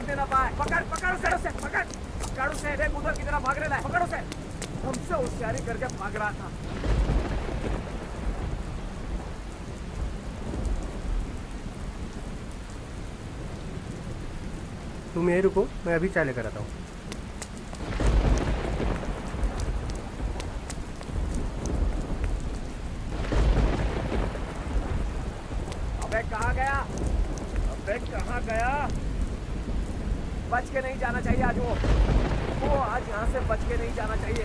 भागने ना पाए। पकड़ पकड़ उसे, पकड़ पकड़ उसे, देख उधर की तरफ भाग रहा है, पकड़ उसे। हमसे होशियारी करके भाग रहा था। तुम यहीं रुको, मैं अभी चाय लेकर आता हूँ। अबे कहाँ गया? अबे कहाँ गया? बच के नहीं जाना चाहिए आज वो आज यहाँ से बच के नहीं जाना चाहिए।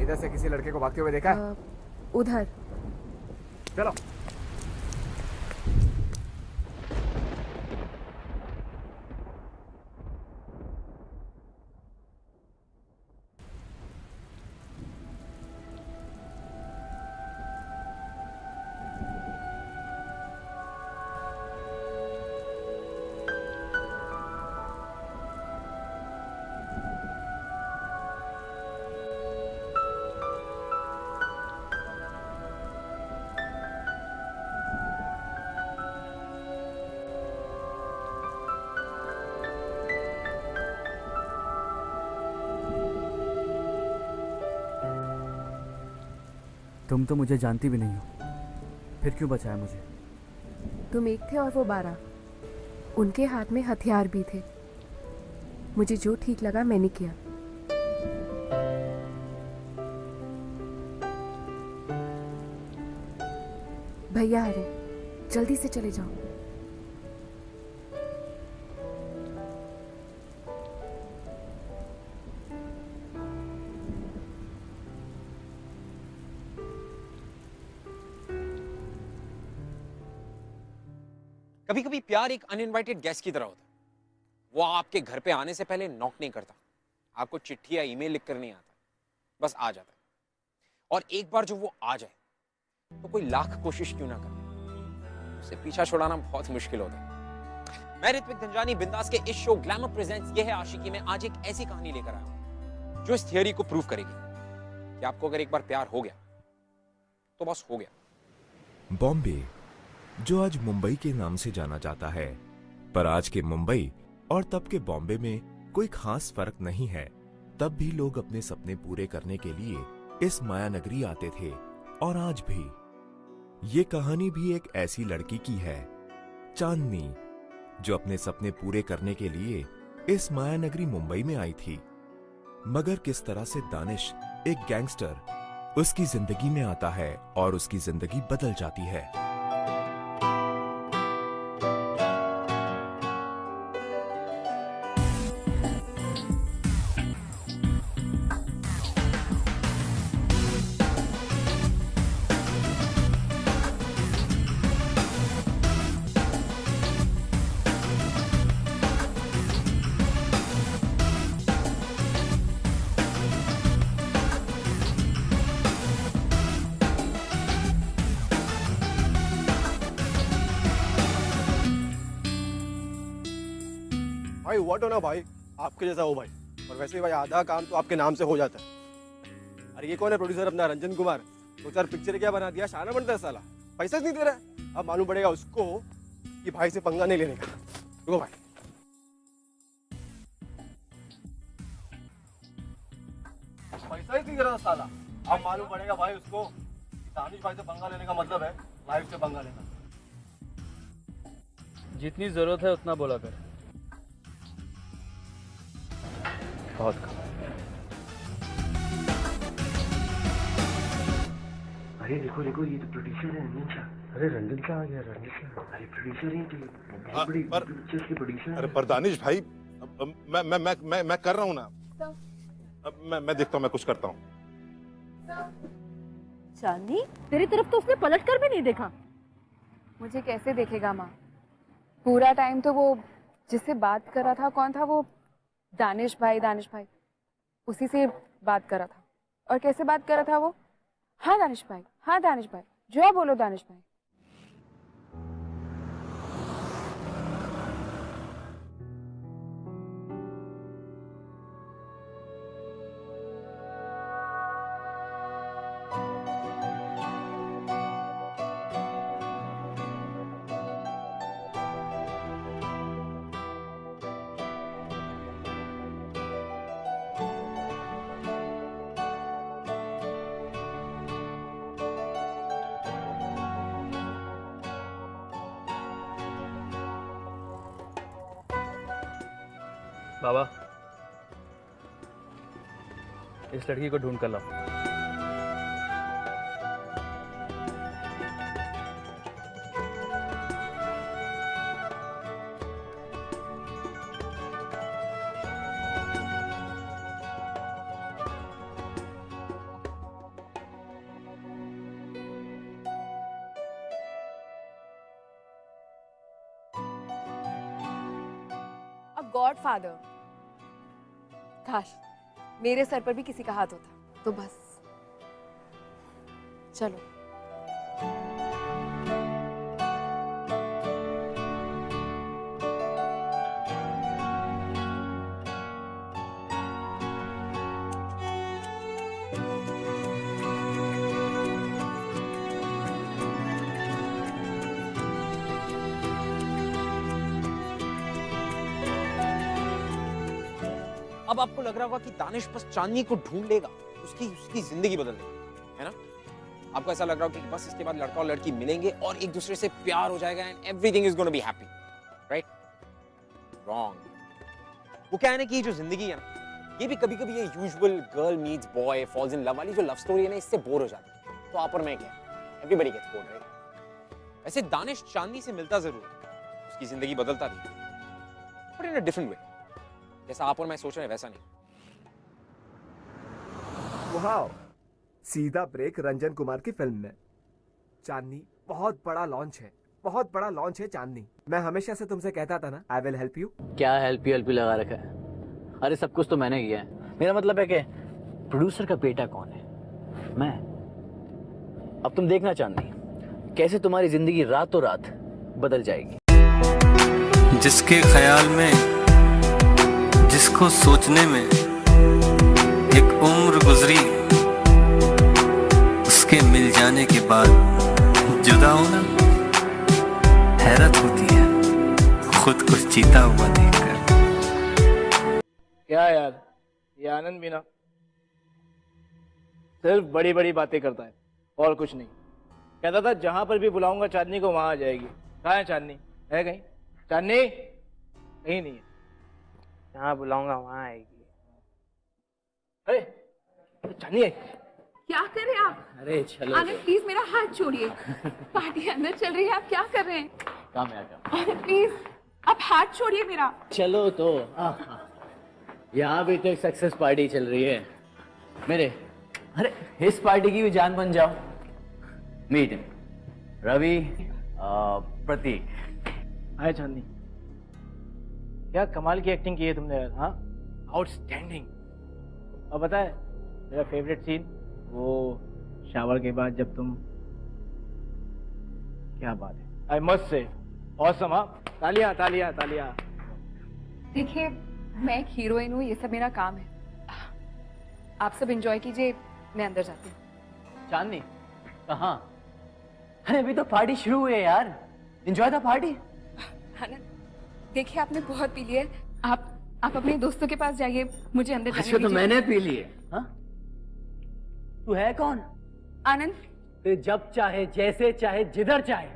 इधर से किसी लड़के को भागते हुए देखा? उधर। चलो। तुम तो मुझे जानती भी नहीं हो, फिर क्यों बचाया मुझे? तुम एक थे और वो 12। उनके हाथ में हथियार भी थे। मुझे जो ठीक लगा मैंने किया। भैया आ रहे, जल्दी से चले जाओ। कभी कभी प्यार एक अनइनवाइटेड गेस्ट की तरह होता है। वो आपके घर पे आने से पहले नॉक नहीं करता, आपको चिट्ठी या ईमेल लिख कर नहीं आता, बस आ जाता है। और एक बार जो वो आ जाए तो कोई लाख कोशिश क्यों ना करे, उसे पीछा छुड़ाना बहुत मुश्किल होता है। मैं ऋत्विक धनजानी बिंदास के इस शो ग्लैमर प्रेजेंट्स ये है आशिकी में आज एक ऐसी कहानी लेकर आया हूं जो इस थियरी को प्रूव करेगी कि आपको अगर एक बार प्यार हो गया तो बस हो गया। बॉम्बे, जो आज मुंबई के नाम से जाना जाता है, पर आज के मुंबई और तब के बॉम्बे में कोई खास फर्क नहीं है। तब भी लोग अपने सपने पूरे करने के लिए इस माया नगरी आते थे और आज भी। ये कहानी भी एक ऐसी लड़की की है, चांदनी, जो अपने सपने पूरे करने के लिए इस माया नगरी मुंबई में आई थी। मगर किस तरह से दानिश, एक गैंगस्टर, उसकी जिंदगी में आता है और उसकी जिंदगी बदल जाती है। भाई हुआ तो ना भाई, आपके जैसा हो भाई। और वैसे भाई आधा काम तो आपके नाम से हो जाता है। अरे ये कौन है प्रोड्यूसर अपना, रंजन कुमार? 2-4 पिक्चर क्या बना दिया, शाना बनता है साला, पैसा नहीं दे रहा है। अब मालूम पड़ेगा उसको कि भाई से पंगा नहीं लेने का। रुको भाई, पैसा ही नहीं दे रहा साला। अब मालूम पड़ेगा भाई उसको कि दानिश भाई से पंगा लेने का मतलब है लाइफ से पंगा लेना। जितनी जरूरत है उतना बोला कर। बहुत अरे देखो देखो, ये तो प्रोड्यूसर है रंजन शाह। अरे रंजन शाह आ गया, रंजन शाह। अरे प्रोड्यूसर हैं तो बहुत बड़ी पिक्चर्स के प्रोड्यूसर। अरे पर दानिश भाई, मैं कर रहा हूँ ना। अब मैं देखता हूँ, मैं कुछ करता हूँ। चांदनी, तेरी तरफ तो उसने पलट कर भी नहीं देखा। मुझे कैसे देखेगा माँ? पूरा टाइम तो वो जिससे बात कर रहा था, कौन था वो? दानिश भाई, दानिश भाई, उसी से बात कर रहा था। और कैसे बात कर रहा था वो? हाँ दानिश भाई, हाँ दानिश भाई, जो बोलो दानिश भाई। बाबा, इस लड़की को ढूंढ कर लाओ। गॉडफादर, काश मेरे सर पर भी किसी का हाथ होता तो बस। चलो। अब आपको लग रहा होगा कि दानिश बस चांदनी को ढूंढ लेगा, उसकी जिंदगी बदल देगा, है ना? आपको ऐसा लग रहा होगा कि बस इसके बाद लड़का और लड़की मिलेंगे और एक दूसरे से प्यार हो जाएगा and everything is gonna be happy, right? Wrong. वो क्या है ना कि ये जो जिंदगी है ना, ये भी कभी-कभी ये usual girl meets boy falls in love वाली जो लव स्टोरी है ना, इससे बोर हो जाती है। तो आप और मैं क्या, एवरीबॉडी गेट्स बोर्ड, राइट? ऐसे दानिश चांदनी से मिलता जरूर है, उसकी जिंदगी बदलता भी, but in a different way. जैसा आप और मैं सोच रहे हैं वैसा नहीं। वाह, सीधा ब्रेक रंजन कुमार की फिल्म में। चांदनी बहुत बड़ा लॉन्च है, बहुत बड़ा लॉन्च है चांदनी। मैं हमेशा से तुमसे कहता था ना, आई विल हेल्प यू। क्या हेल्प यू लगा रखा है? अरे सब कुछ तो मैंने किया है। मेरा मतलब है कि प्रोड्यूसर का बेटा कौन है? मैं। अब तुम देखना चांदनी, कैसे तुम्हारी जिंदगी रातों रात बदल जाएगी। जिसके ख्याल में, जिसको सोचने में एक उम्र गुजरी, उसके मिल जाने के बाद जुदा होना हैरत होती है खुद को जीता हुआ देखकर। क्या यार, ये आनंद भी ना सिर्फ बड़ी बड़ी बातें करता है और कुछ नहीं। कहता था जहां पर भी बुलाऊंगा चांदनी को वहां आ जाएगी। कहाँ है चांदनी? है कहीं? चांदनी कहीं नहीं है। जहाँ बुलाऊंगा वहां आएगी। अरे चांदनी है। क्या कर रहे हैं आप? अरे चलो आनंद प्लीज मेरा हाथ छोड़िए। पार्टी अंदर चल रही है, आप क्या कर रहे हैं? काम है काम। आनंद प्लीज आप हाथ छोड़िए मेरा। चलो तो यहाँ भी तो एक सक्सेस पार्टी चल रही है मेरे। अरे इस पार्टी की भी जान बन जाओ। मीट हिम, रवि, प्रतीक। हाय चांदनी, क्या कमाल की एक्टिंग की है तुमने यार। हाँ, आउटस्टैंडिंग। अब पता है मेरा फेवरेट सीन वो शावर के बाद जब तुम, क्या बात है, आई मस्ट से ऑसम। हाँ, तालियां तालियां तालियां। देखिए मैं एक हीरोइन हूँ, ये सब मेरा काम है। आप सब एंजॉय कीजिए, मैं अंदर जाती हूँ। चांदनी कहाँ? अरे अभी तो पार्टी शुरू हुई है यार, एंजॉय द पार्टी। देखिए आपने बहुत पी लिया है, आप अपने दोस्तों के पास जाइए, मुझे अंदर जाने अच्छा तो दीजिए। मैंने पी लिए। हाँ, तू है कौन? आनंद। तो जब चाहे, जैसे चाहे, जिधर चाहे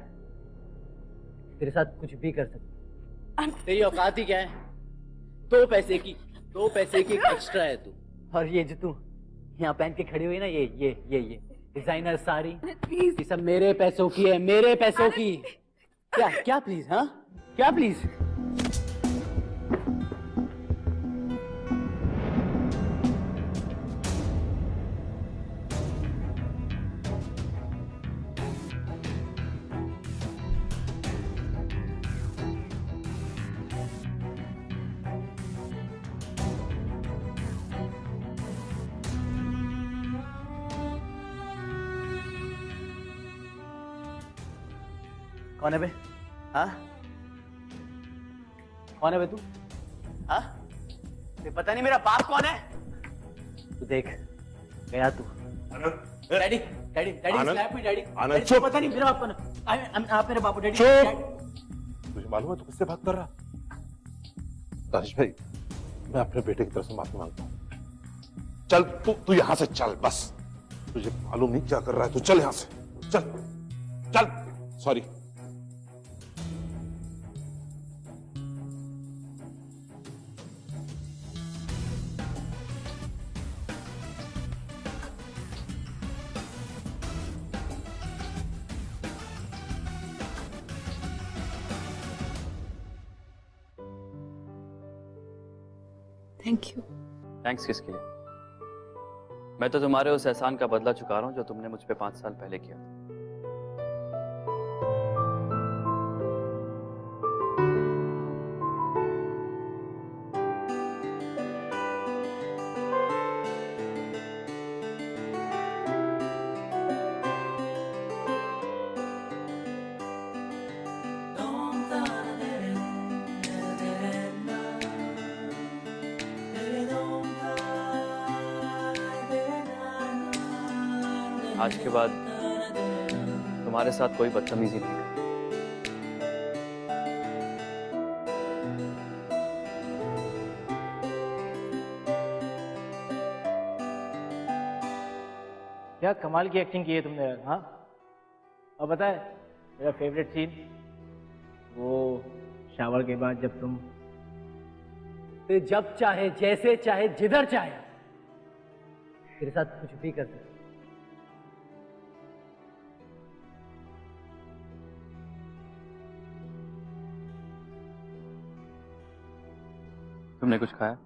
तेरे साथ कुछ भी कर सकती। तेरी औकात ही क्या है? 2 पैसे की एक्स्ट्रा है तू। और ये जो तू यहाँ पहन के खड़ी हुई ना, ये डिजाइनर साड़ी, ये सब मेरे पैसों की है, मेरे पैसों की। क्या प्लीज? हाँ क्या प्लीज? कौन है बे? हाँ, कौन है बे तू? हाँ, तुझे पता नहीं मेरा बाप कौन है? तू देख गया तू। Daddy daddy daddy slap me daddy. Anand चुप। पता नहीं मेरा बाप कौन है? आप मेरे बापू डैडी। चुप। तुझे मालूम है तू किससे बात कर रहा? दानिश भाई, मैं अपने बेटे की तरफ से माफी मांगता हूँ। चल तू यहाँ से चल, बस। तुझे मालूम नहीं क्या कर रहा है, तू चल यहाँ से। चल चल। सॉरी। Thank you. थैंक्स किसके लिए? मैं तो तुम्हारे उस एहसान का बदला चुका रहा हूँ जो तुमने मुझ पे 5 साल पहले किया था। आज के बाद तुम्हारे साथ कोई बदतमीजी नहीं करें। क्या कमाल की एक्टिंग की है तुमने यार। हाँ, अब पता है मेरा फेवरेट सीन वो शावर के बाद जब तुम जब चाहे जैसे चाहे जिधर चाहे तेरे साथ कुछ भी कर सकते। तुमने कुछ खाया?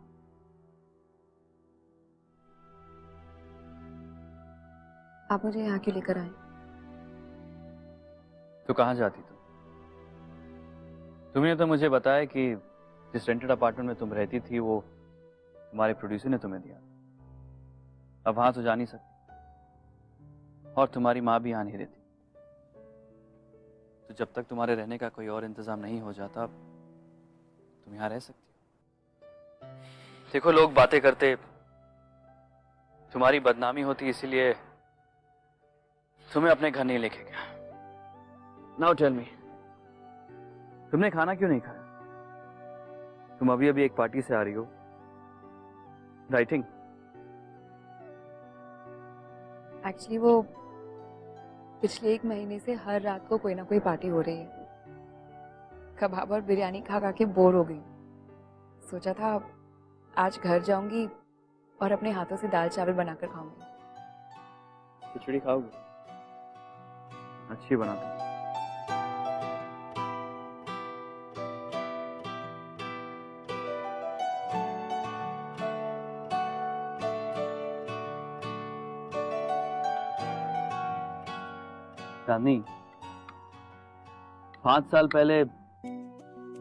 आप मुझे यहाँ क्यों लेकर आए? तो कहाँ जाती तुम? तुमने तो मुझे बताया कि जिस रेंटेड अपार्टमेंट में तुम रहती थी वो तुम्हारे प्रोड्यूसर ने तुम्हें दिया। अब वहां तो जा नहीं सकती और तुम्हारी माँ भी आ नहीं रहती। तो जब तक तुम्हारे रहने का कोई और इंतजाम नहीं हो जाता तुम यहाँ रह सकती हो। देखो लोग बातें करते तुम्हारी बदनामी होती इसीलिए तुम्हें अपने घर नहीं लेके गया। नाउ टेल मी, तुमने खाना क्यों नहीं खाया? तुम अभी अभी एक पार्टी से आ रही हो, राइटिंग? एक्चुअली वो पिछले 1 महीने से हर रात को कोई ना कोई पार्टी हो रही है। कबाब और बिरयानी खा खा के बोर हो गई। सोचा था आज घर जाऊंगी और अपने हाथों से दाल चावल बनाकर खाऊंगी। खिचड़ी खाओगे? अच्छी बनाता हूं। चांदनी, 5 साल पहले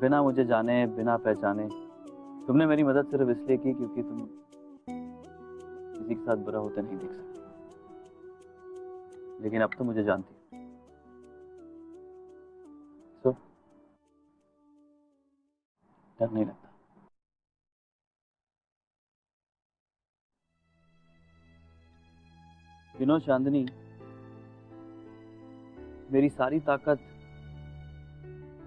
बिना मुझे जाने बिना पहचाने तुमने मेरी मदद सिर्फ इसलिए की क्योंकि तुम किसी के साथ बुरा होते नहीं देख सकते। लेकिन अब तो मुझे जानती हो। सो डर नहीं लगता। चांदनी, मेरी सारी ताकत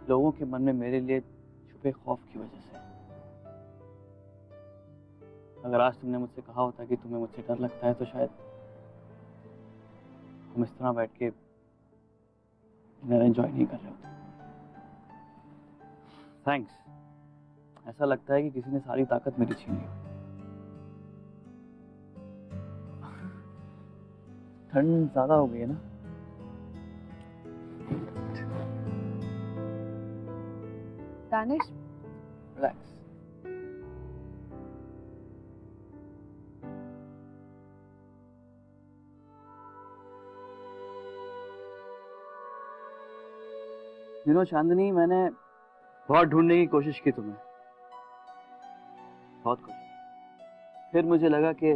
लोगों के मन में मेरे लिए छुपे खौफ की वजह से। अगर आज तुमने मुझसे कहा होता कि तुम्हें मुझसे डर लगता है तो शायद हम इस तरह बैठ के डिनर एंजॉय नहीं कर रहे होते। थैंक्स। ऐसा लगता है कि किसी ने सारी ताकत मेरी छीन ली। ठंड ज्यादा हो गई है ना? दानिश, रिलैक्स। चांदनी, मैंने बहुत ढूंढने की कोशिश की तुम्हें, बहुत कोशिश। फिर मुझे लगा कि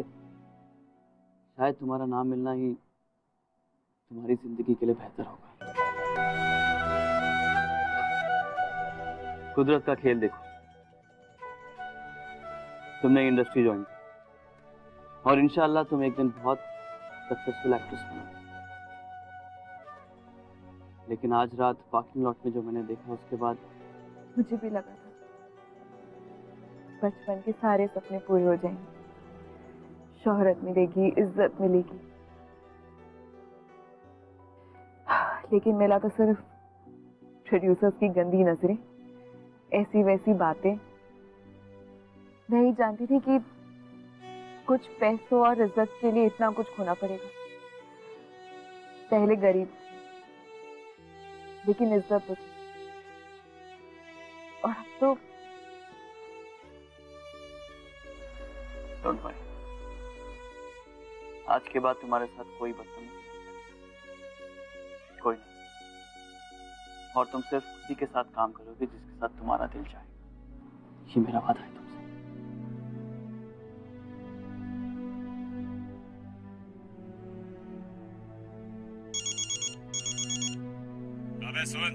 शायद तुम्हारा नाम मिलना ही तुम्हारी जिंदगी के लिए बेहतर होगा। कुदरत का खेल देखो, तुमने इंडस्ट्री ज्वाइन की और इंशाअल्लाह तुम एक दिन बहुत सक्सेसफुल एक्ट्रेस बनोगे। लेकिन आज रात पार्किंग लॉट में जो मैंने देखा उसके बाद मुझे भी लगा था बचपन के सारे सपने पूरे हो जाएंगे, शोहरत मिलेगी, इज्जत मिलेगी। लेकिन मिला तो सिर्फ प्रोड्यूसर्स की गंदी नजरें, ऐसी वैसी बातें। नहीं जानती थी कि कुछ पैसों और इज्जत के लिए इतना कुछ खोना पड़ेगा। पहले गरीब लेकिन इज्जत तो थी, और अब डोंट वरी, आज के बाद तुम्हारे साथ कोई बदतमीजी नहीं करेगा, कोई नहीं। और तुम सिर्फ उसी के साथ काम करोगे जिसके साथ तुम्हारा दिल चाहे, ये मेरा वादा है तुमसे। अबे सुन,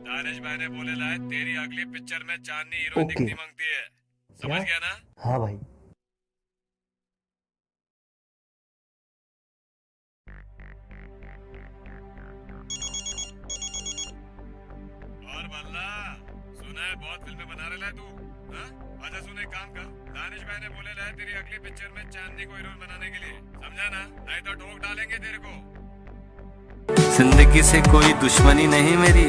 दानिश भाई ने बोले लाए तेरी अगली पिक्चर में चांदनी हीरोइन दिखनी मांगती है, समझ गया ना? हाँ भाई। और बल्ला, सुना है बहुत फिल्में बना रहा है तू, हाँ? अच्छा सुन, एक काम कर, दानिश भाई ने बोले लाए तेरी अगली पिक्चर में चांदनी को हीरोइन बनाने के लिए, समझा ना? नहीं तो ठोक डालेंगे तेरे को। जिंदगी से कोई दुश्मनी नहीं मेरी,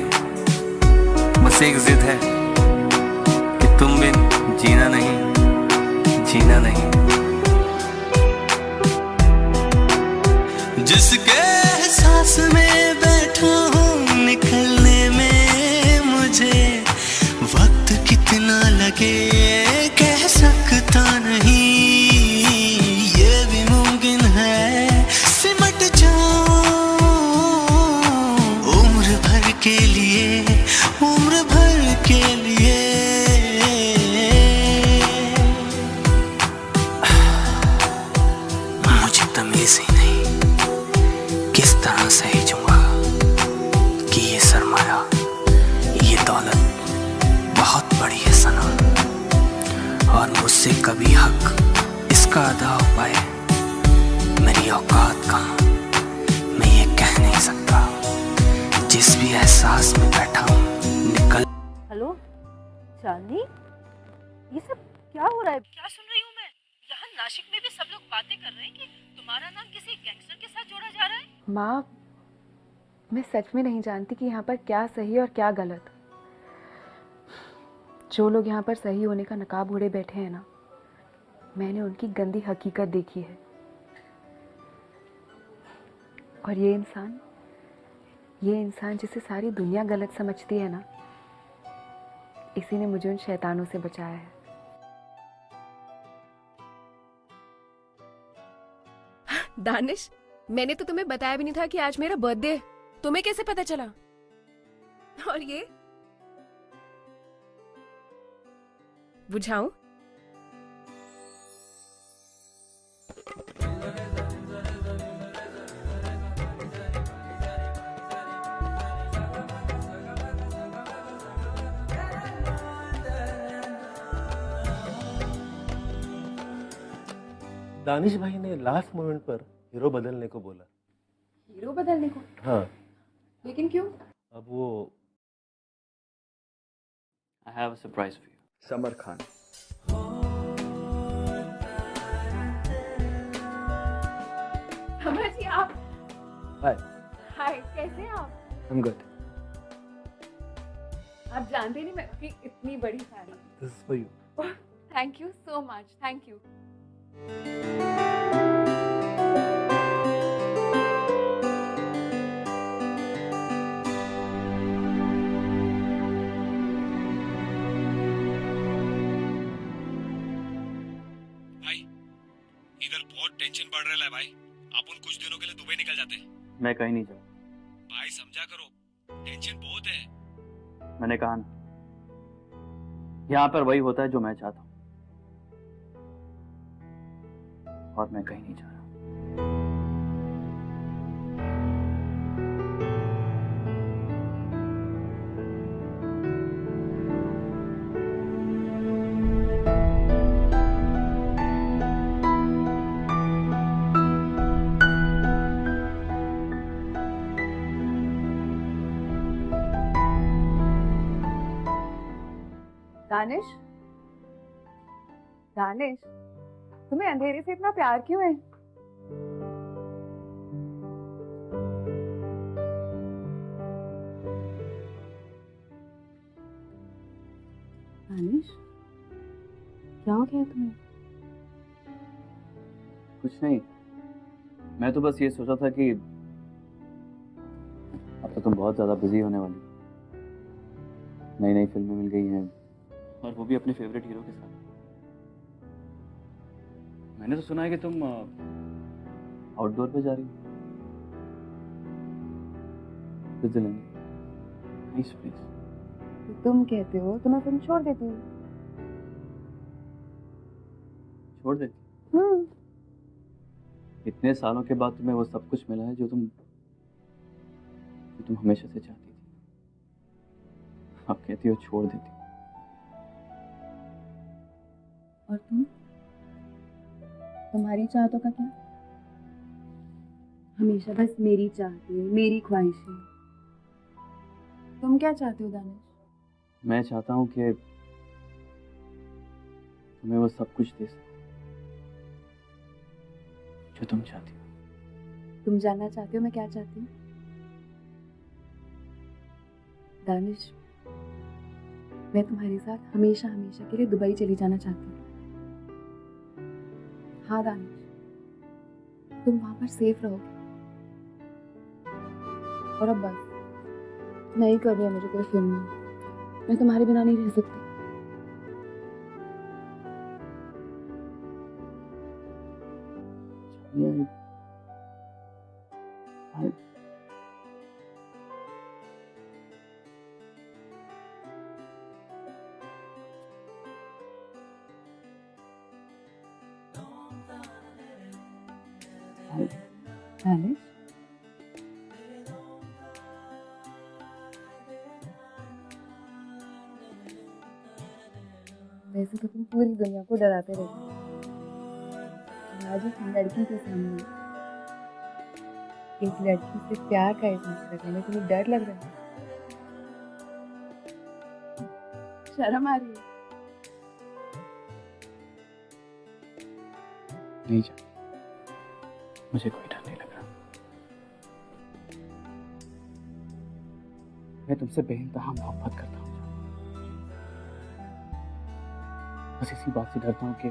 बस एक जिद है कि तुम बिन जीना नहीं, जीना नहीं। जिसके एहसास में बैठा हूँ, निकलने में मुझे वक्त कितना लगे कह सकता नहीं, ये भी मुमकिन है सिमट जाऊं उम्र भर के लिए, उम्र भर के लिए। मुझे तमीज ही नहीं किस तरह से ही जूंगा कि ये सरमाया, ये दौलत बहुत बड़ी है सनम, और मुझसे कभी हक इसका अदा हो पाए मेरी औकात कहाँ, मैं ये कह नहीं सकता। जिस भी एहसास में बैठा हूँ निकल। हेलो चांदनी, ये सब क्या हो रहा है? क्या सुन रही हूँ मैं? यहाँ नासिक में भी सब लोग बातें कर रहे हैं कि तुम्हारा नाम किसी गैंगस्टर के साथ जोड़ा जा रहा है। माँ, मैं सच में नहीं जानती कि यहाँ पर क्या सही और क्या गलत। जो लोग यहाँ पर सही होने का नकाब ओढ़े बैठे हैं ना, मैंने उनकी गंदी हकीकत देखी है। और ये इंसान जिसे सारी दुनिया गलत समझती है ना, इसी ने मुझे उन शैतानों से बचाया है। दानिश, मैंने तो तुम्हें बताया भी नहीं था कि आज मेरा बर्थडे है। तुम्हें कैसे पता चला? और ये बुझाऊं? दानिश भाई ने लास्ट मोमेंट पर हीरो बदलने को बोला। हीरो बदलने को? हाँ। लेकिन क्यों? अब वो I have a surprise for you. Samar Khan. Samar ji, आप? हाय। हाय, कैसे हैं आप? I'm good. आप जानते नहीं मैं आपकी इतनी बड़ी फैन हूँ। This is for you. Thank you so much, thank you. इधर बहुत टेंशन बढ़ रहा है भाई, अपन कुछ दिनों के लिए दुबई निकल जाते। मैं कहीं नहीं जाऊँ भाई, समझा करो, टेंशन बहुत है। मैंने कहा ना, यहाँ पर वही होता है जो मैं चाहता हूँ, और मैं कहीं नहीं जा रहा। दानिश, दानिश, तुम्हें अंधेरे से इतना प्यार क्यों है? दानिश, क्या हो गया तुम्हें? कुछ नहीं, मैं तो बस ये सोचा था कि अब तो तुम बहुत ज्यादा बिजी होने वाली, नई नई फिल्में मिल गई हैं, और वो भी अपने फेवरेट हीरो के साथ। मैंने तो सुना है कि तुम आउटडोर पे जा रही हो। Switzerland, nice place. तुम कहते हो तो मैं फिल्म छोड़ देती हूँ। छोड़ देती? इतने सालों के बाद तुम्हें वो सब कुछ मिला है जो तुम हमेशा से चाहती थी। आप कहती हो छोड़ देती। और तुम्हारी चाहतों का क्या? हमेशा बस मेरी चाहतें, मेरी ख्वाहिशें। तुम क्या चाहते हो दानिश? मैं चाहता हूँ कि तुम्हें वो सब कुछ दे सकूं जो तुम चाहती हो। तुम जानना चाहते हो मैं क्या चाहती हूँ? दानिश, मैं तुम्हारे साथ हमेशा हमेशा के लिए दुबई चली जाना चाहती हूँ। हाँ दानिश, तुम वहां पर सेफ रहोगे। और अब बस नहीं करनी है मुझे कोई फिल्म। मैं तुम्हारे बिना नहीं रह सकती। दानिश, वैसे तो तुम पूरी दुनिया को डराते रहते हो। आज एक लड़की के सामने एक लड़की से प्यार का एहसास करने में तुम्हें डर लग रहा है? शर्म आ रही है? नहीं जा, मुझे कोई डर नहीं लग रहा। मैं तुमसे बेइंतहा मोहब्बत करता हूँ। बस इसी बात से डरता हूँ कि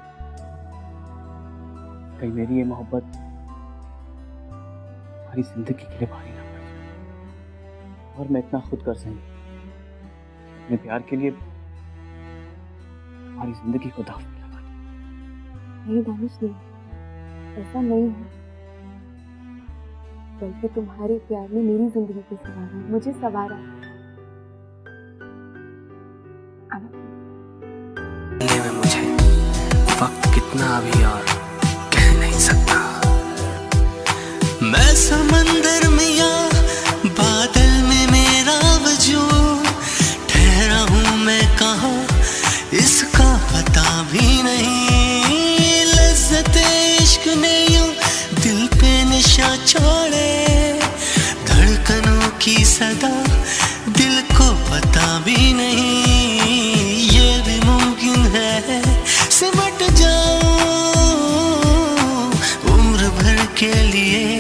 कहीं मेरी ये मोहब्बत हमारी जिंदगी के लिए भारी ना पड़ जाए और मैं इतना खुद कर सकूं अपने प्यार के लिए हमारी जिंदगी को दांव पे लगा दूं। नहीं दानिश, नहीं, ऐसा नहीं है। बल्कि तुम्हारे प्यार ने मेरी जिंदगी को संवारा, मुझे संवारा। में मुझे वक्त कितना अभी और कह नहीं सकता। मैं समंदर में या बादल में मेरा वजूद, ठहरा हूँ मैं कहाँ इसका पता भी नहीं। लज्जते इश्क ने यूं दिल पे निशा छोड़े, धड़कनों की सदा दिल को पता भी नहीं। ये भी मुमकिन है सिमट जाऊं उम्र भर के लिए,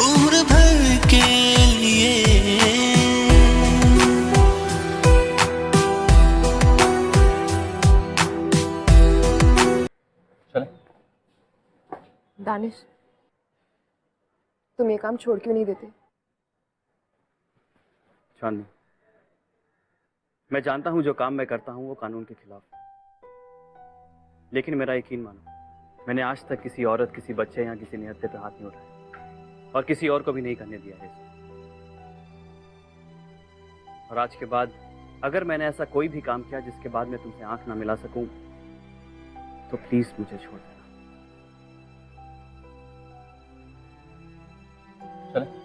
उम्र भर के लिए। चले? दानिश, तुम ये काम छोड़ क्यों नहीं देते? चांदनी, मैं जानता हूं जो काम मैं करता हूं वो कानून के खिलाफ है, लेकिन मेरा यकीन मानो, मैंने आज तक किसी औरत, किसी बच्चे या किसी निहत्थे पे हाथ नहीं उठाया और किसी और को भी नहीं करने दिया है। और आज के बाद अगर मैंने ऐसा कोई भी काम किया जिसके बाद मैं तुमसे आंख ना मिला सकूं तो प्लीज मुझे छोड़ देना। चले?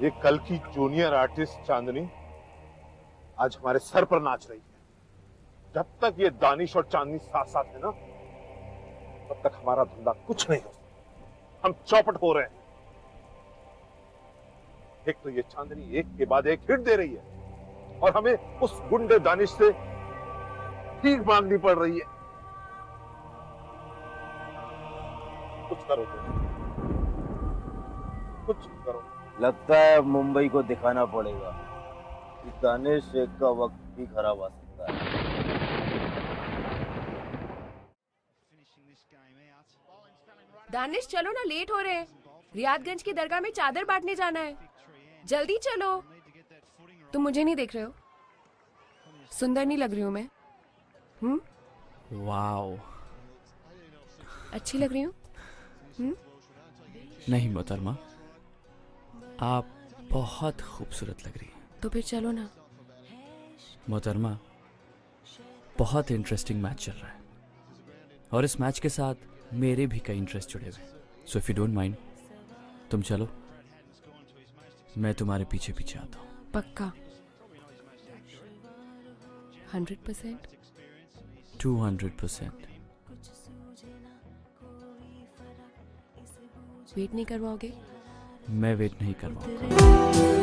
ये कल की जूनियर आर्टिस्ट चांदनी आज हमारे सर पर नाच रही है। जब तक ये दानिश और चांदनी साथ साथ है ना, तब तक हमारा धंधा कुछ नहीं हो सकता। हम चौपट हो रहे हैं। एक तो ये चांदनी एक के बाद एक हिट दे रही है और हमें उस गुंडे दानिश से भीख मांगनी पड़ रही है। कुछ करो तुम, कुछ करो। लगता है मुंबई को दिखाना पड़ेगा कि दानिश शेख का वक्त भी खराब आ सकता है। दानिश चलो ना, लेट हो रहे हैं। रियादगंज की दरगाह में चादर बांटने जाना है, जल्दी चलो। तुम मुझे नहीं देख रहे हो? सुंदर नहीं लग रही हूँ मैं? वाओ, अच्छी लग रही हूँ? नहीं मोहतरमा, आप बहुत खूबसूरत लग रही हैं। तो फिर चलो ना। मोहतरमा, बहुत इंटरेस्टिंग मैच चल रहा है और इस मैच के साथ मेरे भी कई इंटरेस्ट जुड़े हुए हैं। So if you don't mind, तुम चलो, मैं तुम्हारे पीछे पीछे आता हूँ। पक्का? 100%? 200%। वेट नहीं करवाओगे? मैं वेट नहीं करवाऊंगा।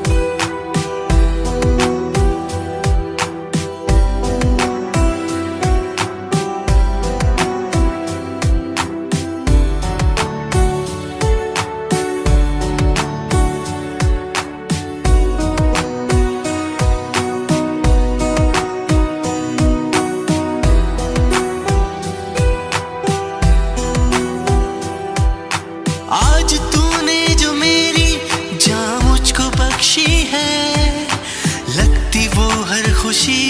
आज तूने जो मेरी जान मुझको बख्शी है, लगती वो हर खुशी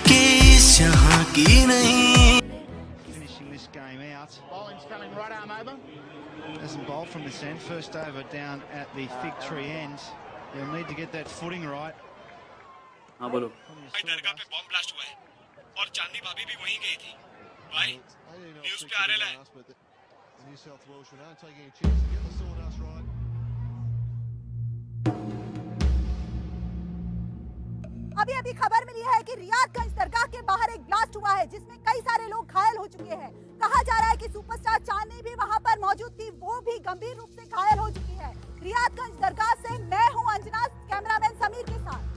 के इस जहां की नहीं। Finishing this game out. Bowling's coming right arm over. Doesn't bowl from this end. First over down at the fig tree end. They'll need to get that footing right. हाँ बोलो। भाई दरगाह पे बॉम्ब ब्लास्ट हुआ है और चांदनी भाभी भी वहीं गई थी। भाई न्यूज़ पे आ रहा है। New South Wales Renard taking a chance to get the sawdust right. अभी खबर मिली है कि रियादगंज दरगाह के बाहर एक ब्लास्ट हुआ है जिसमें कई सारे लोग घायल हो चुके हैं। कहा जा रहा है कि सुपरस्टार चांदनी भी वहां पर मौजूद थी, वो भी गंभीर रूप से घायल हो चुकी है। रियादगंज दरगाह से मैं हूं अंजना, कैमरामैन समीर के साथ।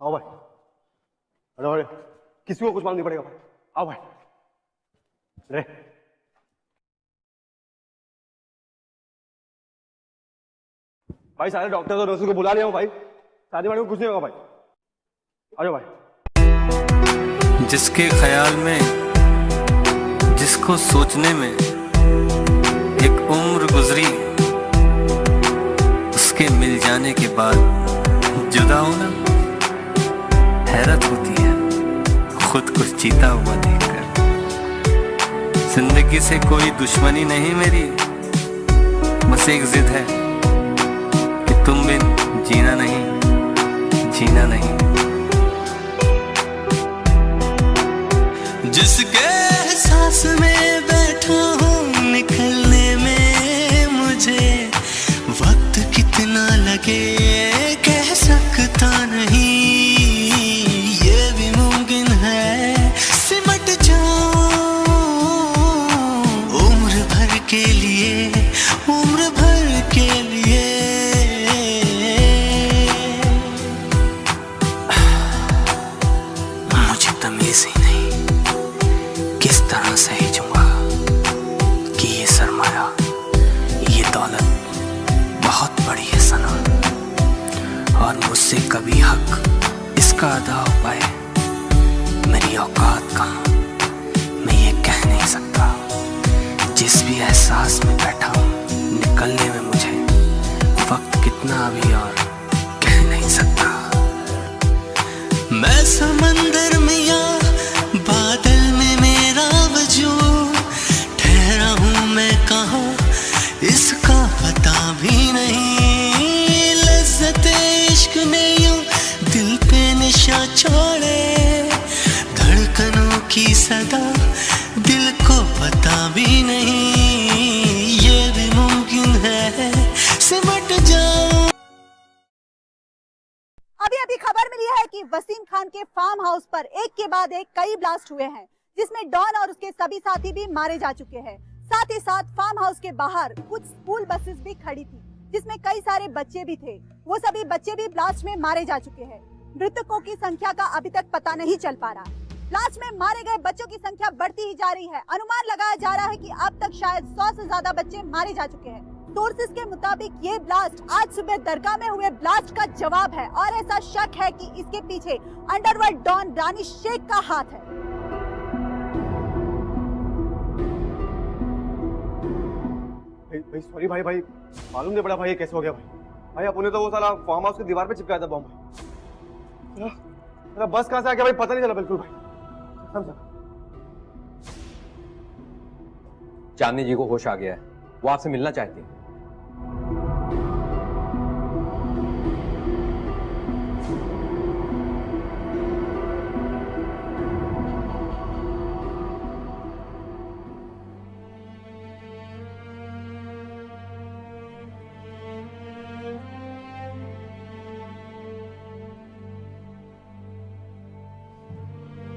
आओ भाई, अरे किसी को कुछ मालूम नहीं पड़ेगा भाई। आओ भाई, रे भाई, सारे डॉक्टर और नर्सों को बुला लिया हूं भाई, शादी वाले को कुछ नहीं होगा भाई। आ जाओ भाई। जिसके ख्याल में, जिसको सोचने में एक उम्र गुजरी, उसके मिल जाने के बाद जुदा होना हैरत होती है खुद कुछ जीता हुआ देखकर। जिंदगी से कोई दुश्मनी नहीं मेरी, बस एक जिद है कि तुम बिन जीना नहीं, जीना नहीं। जिसके एहसास में बैठा हूँ, निकलने में मुझे वक्त कितना लगे कह सकता नहीं। के लिए, उम्र भर के लिए। मुझे तमीज ही नहीं किस तरह से ही जूंगा कि ये सरमाया, ये दौलत बहुत बड़ी है सनम, और मुझसे कभी हक इसका अदा हो पाए मेरी औकात कहाँ, मैं ये कह नहीं सकता। जिस भी एहसास में बैठा हूँ, निकलने में मुझे वक्त कितना अभी और कह नहीं सकता। मैं समंदर में या बादल में मेरा वजूद, ठहरा हूँ मैं कहाँ इसका पता भी नहीं। लज़्ज़त-ए इश्क ने यूं दिल पे निशा छोड़े, धड़कनों की सदा दिल को पता भी नहीं। ये भी मुमकिन है सिमट जाऊं। अभी खबर मिली है कि वसीम खान के फार्म हाउस पर एक के बाद एक कई ब्लास्ट हुए हैं, जिसमें डॉन और उसके सभी साथी भी मारे जा चुके हैं। साथ ही साथ फार्म हाउस के बाहर कुछ स्कूल बसेस भी खड़ी थी, जिसमें कई सारे बच्चे भी थे। वो सभी बच्चे भी ब्लास्ट में मारे जा चुके हैं। मृतकों की संख्या का अभी तक पता नहीं चल पा रहा। ब्लास्ट में मारे गए बच्चों की संख्या बढ़ती ही जा रही है। अनुमान लगाया जा रहा है कि अब तक शायद 100 से ज्यादा बच्चे मारे जा चुके हैं। सोर्सेज के मुताबिक ये ब्लास्ट आज सुबह दरगाह में हुए ब्लास्ट का जवाब है और ऐसा शक है कि इसके पीछे अंडरवर्ल्ड डॉन दानिश शेख का हाथ है। भाई सॉरी भाई मालूम नहीं पड़ा भाई कैसे हो गया भाई अपने तो वो साला फार्म हाउस की दीवार पे चिपकाया था बॉम्ब भाई। बस कहां से आ गया भाई पता नहीं चला बिल्कुल भाई। समझा चांदनी जी को होश आ गया है, वो आपसे मिलना चाहती है।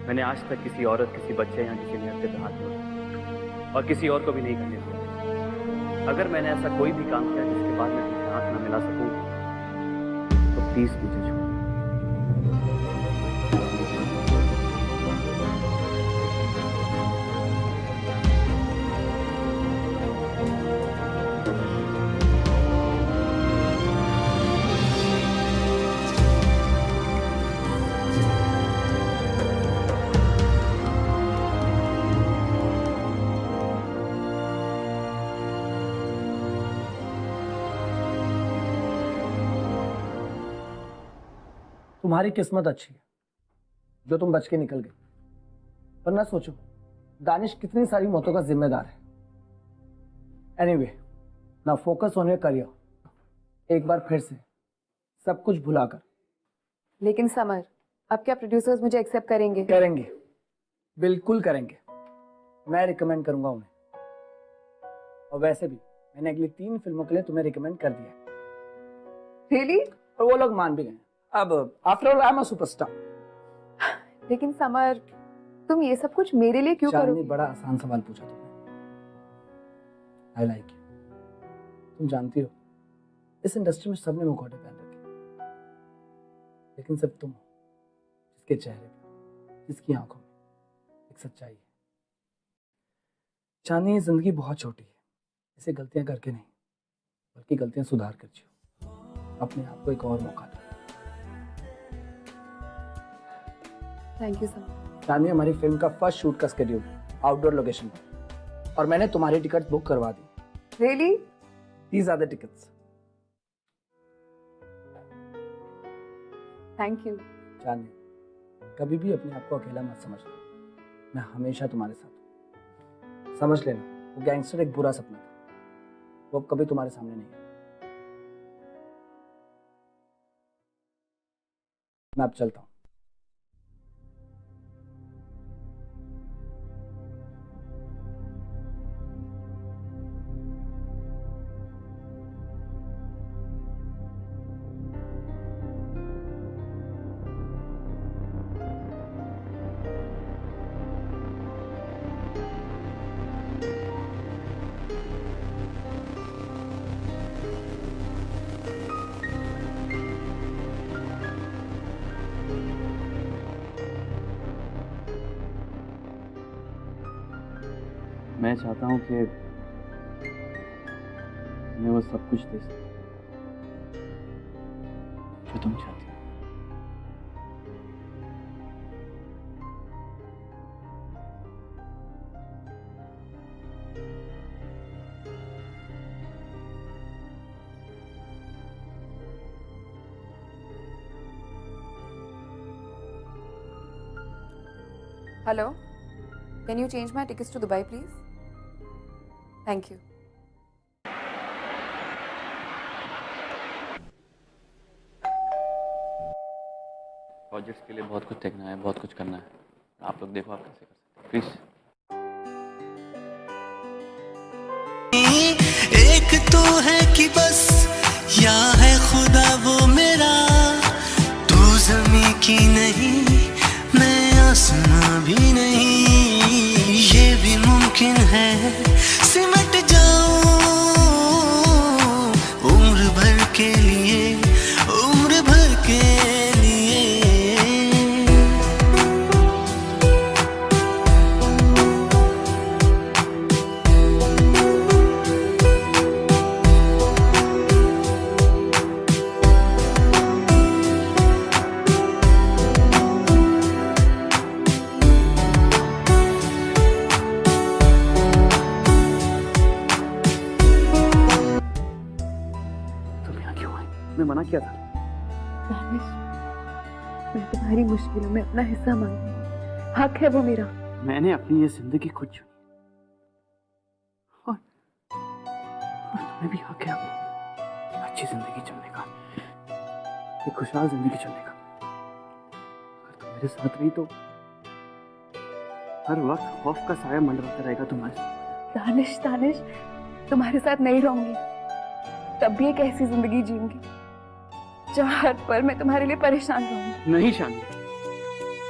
मैंने आज तक किसी औरत, किसी बच्चे या किसी निहत्थे पे हाथ नहीं उठाया और किसी और को भी नहीं करने दिया। अगर मैंने ऐसा कोई भी काम किया जिसके बाद मैं तुझे हाथ ना मिला सकूं, तो प्लीज मुझे छोड़। तुम्हारी किस्मत अच्छी है जो तुम बच के निकल गए, वरना सोचो दानिश कितनी सारी मौतों का जिम्मेदार है। Anyway, now focus on your career. एक बार फिर से सब कुछ भुलाकर। लेकिन समर, अब क्या प्रोड्यूसर्स मुझे एक्सेप्ट करेंगे? करेंगे, बिल्कुल करेंगे। मैं रिकमेंड करूंगा उन्हें, और वैसे भी मैंने अगली 3 फिल्मों के लिए तुम्हें रिकमेंड कर दिया है। रियली? और वो लोग मान भी गए। अब after all I am a superstar. लेकिन समर, तुम ये सब कुछ मेरे लिए क्यों करोगे? चांदनी, बड़ा आसान सवाल पूछा तुमने। I like you. तुम जानती हो इस इंडस्ट्री में सबने मुखौटे पहन रखे, लेकिन सिर्फ तुम हो जिसके चेहरे पर, जिसकी आंखों में एक सच्चाई है। चांदनी, जिंदगी बहुत छोटी है, इसे गलतियां करके नहीं बल्कि गलतियां सुधार कर जियो। अपने आप को एक और मौका दो। Thank you summer. चांदनी, हमारी फिल्म का फर्स्ट शूट का शेड्यूल आउटडोर लोकेशन पर, और मैंने तुम्हारी टिकट बुक करवा दी। Really? These are the tickets. Thank you. Chandni, कभी भी अपने आप को अकेला मत समझना, मैं हमेशा तुम्हारे साथ हूं। समझ लेना, वो गैंगस्टर एक बुरा सपना था, वो अब कभी तुम्हारे सामने नहीं है। मैं अब चलता हूं। मैं चाहता हूं कि मैं वो सब कुछ दे सकूं जो तुम चाहती हो। Hello, can you change my tickets to Dubai, please? Thank you. Projects के लिए बहुत कुछ देखना है, बहुत कुछ करना है। आप लोग देखो आप कैसे कर सकते हैं, प्लीज। एक तो है कि बस या है खुदा वो मेरा, तू ज़मीं की नहीं मैं आसमां भी नहीं, ये भी मुमकिन है सिमट जाऊं उम्र भर के लिए, उम्र भर के लिए। मैं मना किया था। दानिश, मैं तुम्हारी मुश्किलों में अपना हिस्सा मांगती हूँ, हक है वो मेरा। मैंने अपनी ये जिंदगी खुद चुनी और तुम्हें भी हक है अच्छी जिंदगी चुनने का, एक खुशहाल जिंदगी चुनने का। अगर तुम मेरे साथ रही तो हर वक्त खौफ का साया मंडराता रहेगा तुम्हारे साथ। दानिश, दानिश, तुम्हारे साथ नहीं रहूंगी तब भी एक ऐसी जिंदगी जीऊंगी जहाँ हर पल मैं तुम्हारे लिए परेशान रहूंगी। नहीं शानी,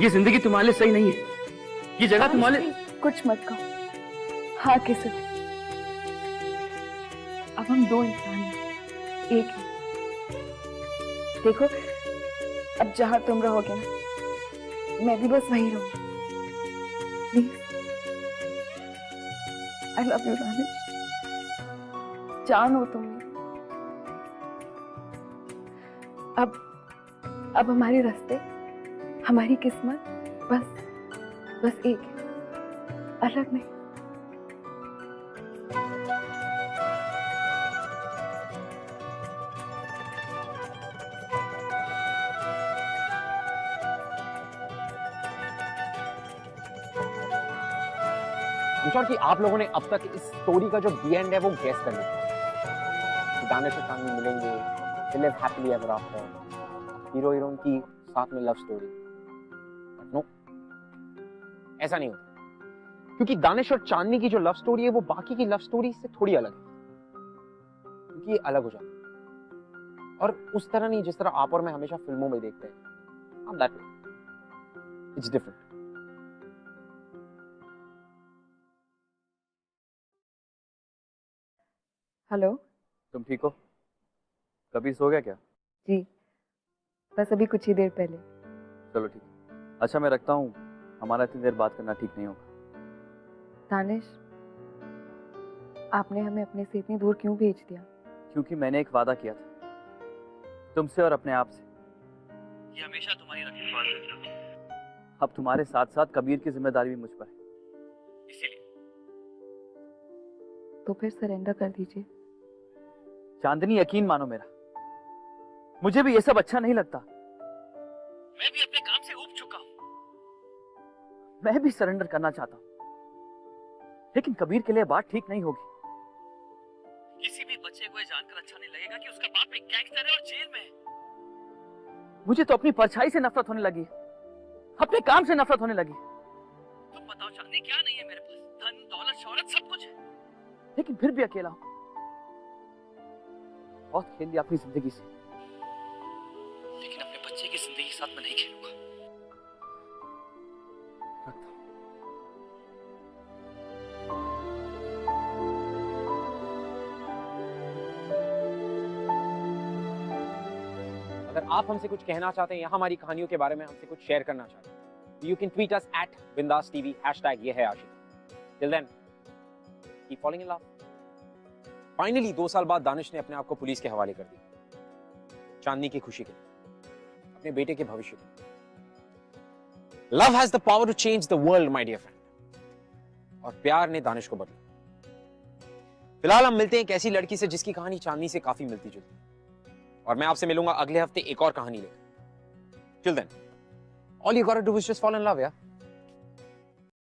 ये जिंदगी तुम्हारे लिए सही नहीं है, ये जगह तुम्हारे लिए। कुछ मत कहो, हाँ किसे अब हम दो इंसान हैं, एक है। देखो अब जहाँ तुम रहोगे ना, मैं भी बस वहीं रहूंगी। Please, I love you Danish, जान हो तुम। अब हमारे रास्ते, हमारी किस्मत बस एक है, अलग नहीं। I'm कि आप लोगों ने अब तक इस स्टोरी का जो दी एंड है वो गेस कर लिया। दानिश और चांदनी मिलेंगे, they live happily ever after, hero heroine की साथ में लव स्टोरी। नो, ऐसा नहीं होता, क्योंकि दानिश और चांदनी की जो लव स्टोरी है वो बाकी की लव स्टोरी से थोड़ी अलग है, क्योंकि ये अलग हो जाती है। और उस तरह नहीं जिस तरह आप और मैं हमेशा फिल्मों में देखते हैं। I'm that way. It's different. Hello, तुम ठीक हो? कभी सो गया क्या? जी, बस अभी कुछ ही देर पहले। चलो ठीक है। अच्छा मैं रखता हूँ, हमारा इतनी देर बात करना ठीक नहीं होगा। दानिश, आपने हमें अपने से इतनी दूर क्यों भेज दिया? क्योंकि मैंने एक वादा किया था तुमसे और अपने आप से, ये हमेशा तुम्हारी रखवाली करूंगा। अब तुम्हारे साथ साथ कबीर की जिम्मेदारी भी मुझ पर है, इसीलिए। तो फिर सरेंडर कर दीजिए। चांदनी यकीन मानो मेरा, मुझे भी ये सब अच्छा नहीं लगता। मैं भी अपने काम से ऊब चुका हूं, मैं भी सरेंडर करना चाहता हूं, लेकिन कबीर के लिए बात ठीक नहीं होगी। किसी भी बच्चे को ये जानकर अच्छा नहीं लगेगा कि उसका बाप एक गैंगस्टर है और जेल में है। मुझे तो अपनी परछाई से नफरत होने लगी, अपने काम से नफरत होने लगी। तुम बताओ चांदनी, क्या नहीं है मेरे पास? धन दौलत शोहरत सब कुछ है, लेकिन फिर भी अकेला हूं। बहुत खेल लिया अपनी जिंदगी से, लेकिन अपने बच्चे की जिंदगी के साथ मैं नहीं खेलूंगा। अगर आप हमसे कुछ कहना चाहते हैं या हमारी कहानियों के बारे में हमसे कुछ शेयर करना चाहते हैं, you can tweet us at @BindasTV #ये है आशिक। Till then, keep falling in love. Finally 2 साल बाद दानिश ने अपने आप को पुलिस के हवाले कर दिया, चांदनी की खुशी के लिए, अपने बेटे के भविष्य के लिए। Love has the power to change the world my dear friend, और प्यार ने दानिश को बदला। फिलहाल हम मिलते हैं एक ऐसी लड़की से जिसकी कहानी चांदनी से काफी मिलती जुलती, और मैं आपसे मिलूंगा अगले हफ्ते एक और कहानी लेकर। Till then, all you gotta do is just fall in love, yeah?